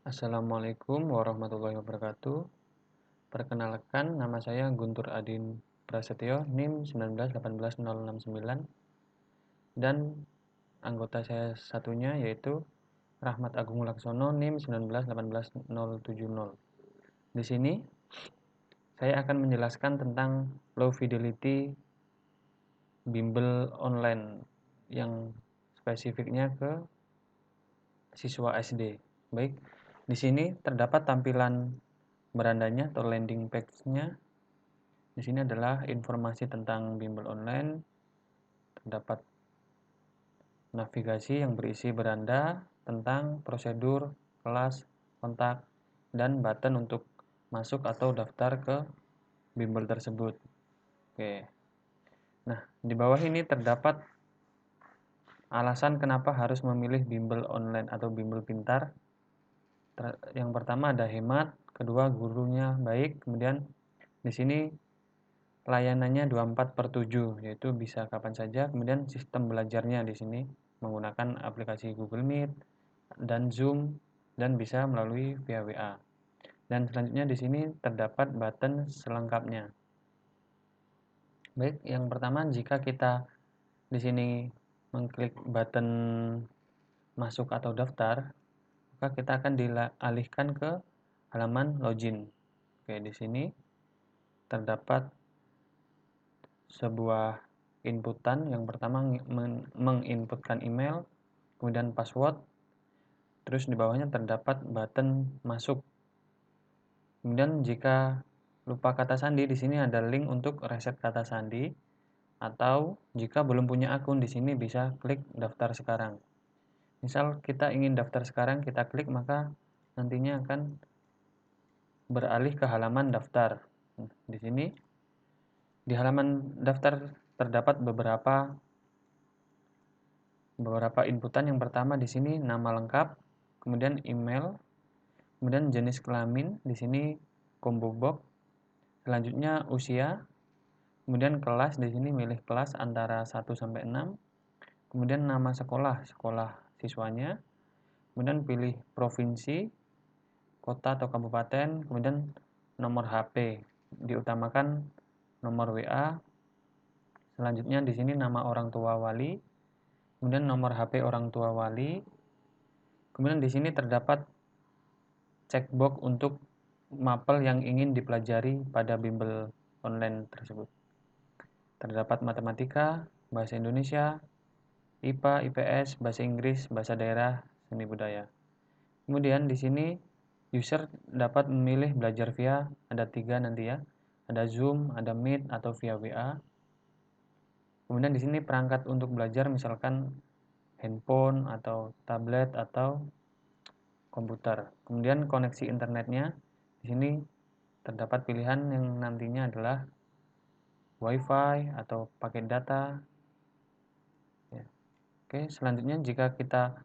Assalamualaikum warahmatullahi wabarakatuh. Perkenalkan, nama saya Guntur Adin Prasetyo, NIM 1918069, dan anggota saya satunya yaitu Rahmat Agung Laksono, NIM 1918070. Di sini saya akan menjelaskan tentang low fidelity bimbel online yang spesifiknya ke siswa SD. Baik, di sini terdapat tampilan berandanya atau landing page-nya. Di sini adalah informasi tentang bimbel online, terdapat navigasi yang berisi beranda tentang prosedur, kelas, kontak, dan button untuk masuk atau daftar ke bimbel tersebut. Oke. Nah, di bawah ini terdapat alasan kenapa harus memilih bimbel online atau bimbel pintar. Yang pertama ada hemat, kedua gurunya baik, kemudian di sini layanannya 24/7, yaitu bisa kapan saja. Kemudian sistem belajarnya di sini menggunakan aplikasi Google Meet dan Zoom dan bisa melalui via WA. Dan selanjutnya di sini terdapat button selengkapnya. Baik, yang pertama jika kita di sini mengklik button masuk atau daftar, maka kita akan dialihkan ke halaman login. Oke, di sini terdapat sebuah inputan. Yang pertama menginputkan email, kemudian password, terus di bawahnya terdapat button masuk. Kemudian jika lupa kata sandi, di sini ada link untuk reset kata sandi, atau jika belum punya akun, di sini bisa klik daftar sekarang. Misal kita ingin daftar sekarang, kita klik, maka nantinya akan beralih ke halaman daftar. Di sini di halaman daftar terdapat beberapa inputan. Yang pertama di sini nama lengkap, kemudian email, kemudian jenis kelamin, di sini combo box, selanjutnya usia, kemudian kelas, di sini milih kelas antara 1 sampai 6, kemudian nama sekolah siswanya, kemudian pilih provinsi, kota atau kabupaten, kemudian nomor HP, diutamakan nomor WA. Selanjutnya di sini nama orang tua wali, kemudian nomor HP orang tua wali. Kemudian di sini terdapat checkbox untuk mapel yang ingin dipelajari pada bimbel online tersebut. Terdapat matematika, bahasa Indonesia, IPA, IPS, bahasa Inggris, bahasa daerah, seni budaya. Kemudian di sini user dapat memilih belajar via, ada 3 nanti ya. Ada Zoom, ada Meet, atau via WA. Kemudian di sini perangkat untuk belajar, misalkan handphone atau tablet atau komputer. Kemudian koneksi internetnya, di sini terdapat pilihan yang nantinya adalah WiFi atau paket data. Ya. Oke, selanjutnya jika kita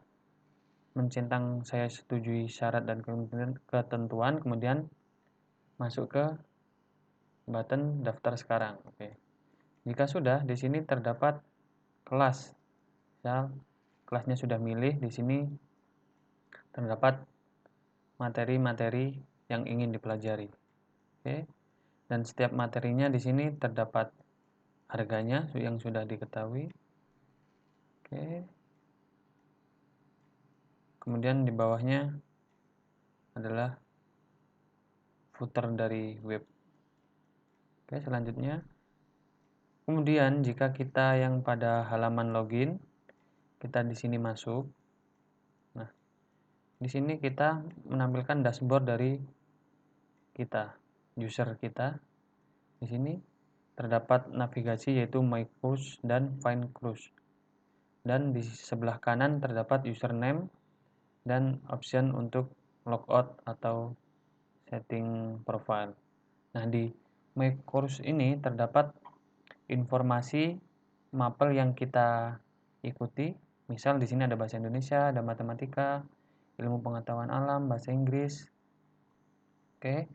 mencentang saya setujui syarat dan ketentuan, kemudian masuk ke button daftar sekarang. Oke. Jika sudah, di sini terdapat kelas. Misal kelasnya sudah milih, di sini terdapat materi-materi yang ingin dipelajari. Oke. Dan setiap materinya di sini terdapat harganya yang sudah diketahui. Oke. Kemudian di bawahnya adalah footer dari web. Oke, selanjutnya. Kemudian jika kita yang pada halaman login, kita di sini masuk. Nah, di sini kita menampilkan dashboard dari kita, user kita. Di sini terdapat navigasi yaitu My Course dan Find Course. Dan di sebelah kanan terdapat username dan option untuk logout atau setting profile. Nah, di My Course ini terdapat informasi mapel yang kita ikuti. Misal di sini ada bahasa Indonesia, ada matematika, ilmu pengetahuan alam, bahasa Inggris. Oke.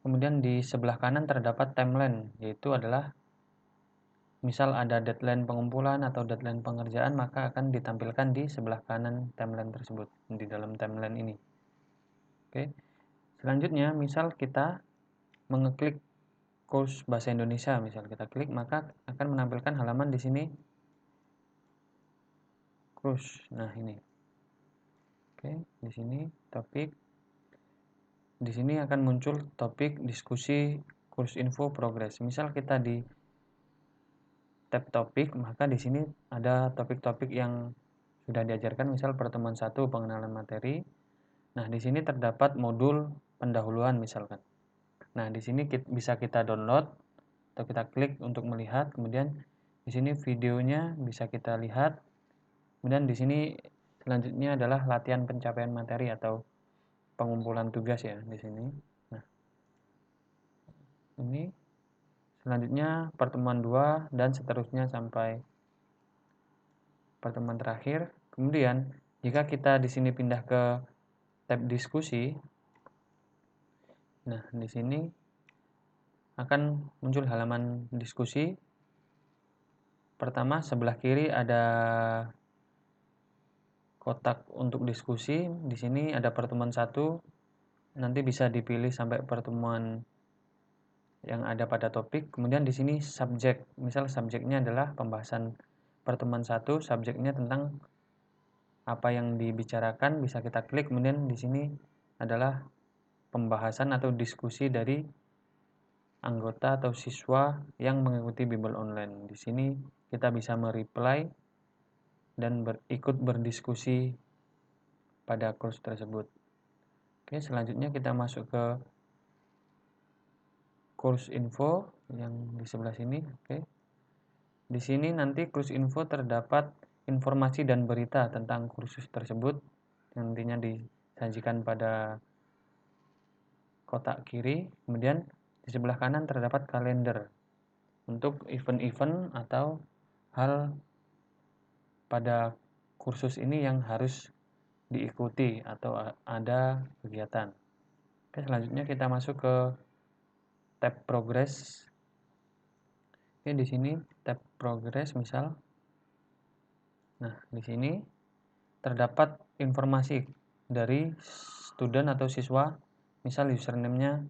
Kemudian di sebelah kanan terdapat timeline, yaitu adalah misal ada deadline pengumpulan atau deadline pengerjaan, maka akan ditampilkan di sebelah kanan timeline tersebut, di dalam timeline ini. Oke. Selanjutnya, misal kita mengeklik kurs bahasa Indonesia, misal kita klik, maka akan menampilkan halaman di sini kurs. Nah, ini. Oke, di sini topik. Di sini akan muncul topik diskusi kurs info progres. Misal kita di tab topik, maka di sini ada topik-topik yang sudah diajarkan, misal pertemuan 1 pengenalan materi. Nah, di sini terdapat modul pendahuluan misalkan. Nah, di sini bisa kita download atau kita klik untuk melihat. Kemudian di sini videonya bisa kita lihat. Kemudian di sini selanjutnya adalah latihan pencapaian materi atau pengumpulan tugas ya di sini. Nah, ini selanjutnya pertemuan 2 dan seterusnya sampai pertemuan terakhir. Kemudian jika kita di sini pindah ke tab diskusi, nah di sini akan muncul halaman diskusi. Pertama, sebelah kiri ada kotak untuk diskusi. Di sini ada pertemuan 1. Nanti bisa dipilih sampai pertemuan yang ada pada topik. Kemudian di sini subjek. Misal subjeknya adalah pembahasan pertemuan 1, subjeknya tentang apa yang dibicarakan, bisa kita klik. Kemudian di sini adalah pembahasan atau diskusi dari anggota atau siswa yang mengikuti bimbel online. Di sini kita bisa mereply dan ikut berdiskusi pada kurs tersebut. Oke, selanjutnya kita masuk ke kurs info yang di sebelah sini. Oke. Di sini nanti kurs info terdapat informasi dan berita tentang kursus tersebut yang nantinya disajikan pada kotak kiri. Kemudian di sebelah kanan terdapat kalender untuk event-event atau hal pada kursus ini yang harus diikuti atau ada kegiatan. Oke, selanjutnya kita masuk ke tab progress. Oke, di sini tab progress misal. Nah, di sini terdapat informasi dari student atau siswa, misal username-nya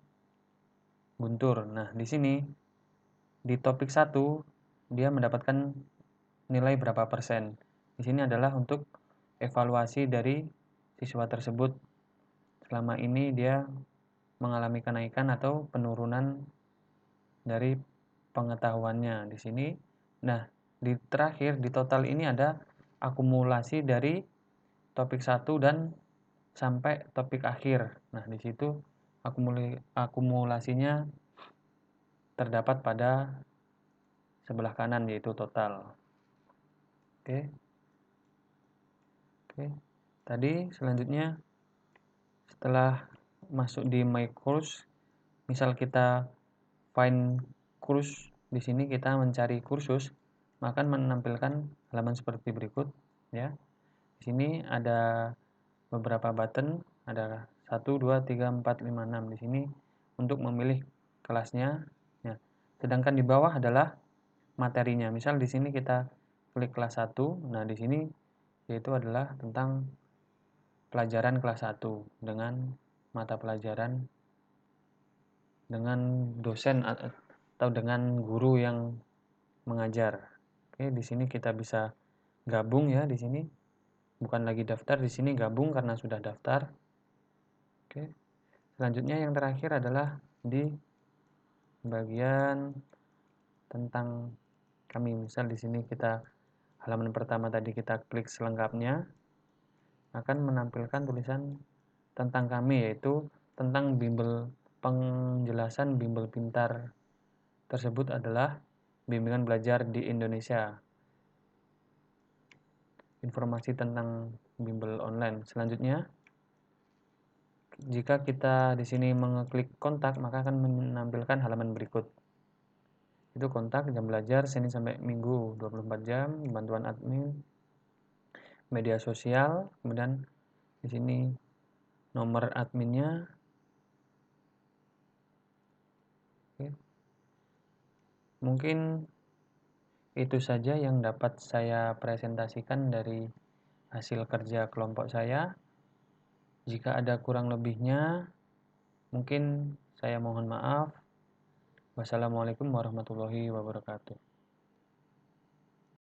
Guntur. Nah, di sini di topik 1 dia mendapatkan nilai berapa persen. Di sini adalah untuk evaluasi dari siswa tersebut selama ini dia mengalami kenaikan atau penurunan dari pengetahuannya di sini. Nah, di terakhir di total ini ada akumulasi dari topik 1 dan sampai topik akhir. Nah, di situ akumulasinya terdapat pada sebelah kanan yaitu total. Oke. Oke. Tadi selanjutnya setelah masuk di my course, misal kita find course, di sini kita mencari kursus, maka menampilkan halaman seperti berikut ya. Di sini ada beberapa button, ada 1 2 3 4 5 6 di sini untuk memilih kelasnya ya. Sedangkan di bawah adalah materinya. Misal di sini kita klik kelas 1. Nah, di sini yaitu adalah tentang pelajaran kelas 1 dengan mata pelajaran dengan dosen atau dengan guru yang mengajar. Oke, di sini kita bisa gabung ya di sini. Bukan lagi daftar, di sini gabung karena sudah daftar. Oke. Selanjutnya yang terakhir adalah di bagian tentang kami. Misal di sini kita halaman pertama tadi kita klik selengkapnya, akan menampilkan tulisan tentang kami, yaitu tentang bimbel. Penjelasan bimbel pintar tersebut adalah bimbingan belajar di Indonesia. Informasi tentang bimbel online. Selanjutnya, jika kita di sini mengeklik kontak, maka akan menampilkan halaman berikut. Itu kontak, jam belajar Senin sampai Minggu 24 jam, bantuan admin, media sosial, kemudian di sini nomor adminnya. Oke. Mungkin itu saja yang dapat saya presentasikan dari hasil kerja kelompok saya. Jika ada kurang lebihnya, mungkin saya mohon maaf. Wassalamualaikum warahmatullahi wabarakatuh.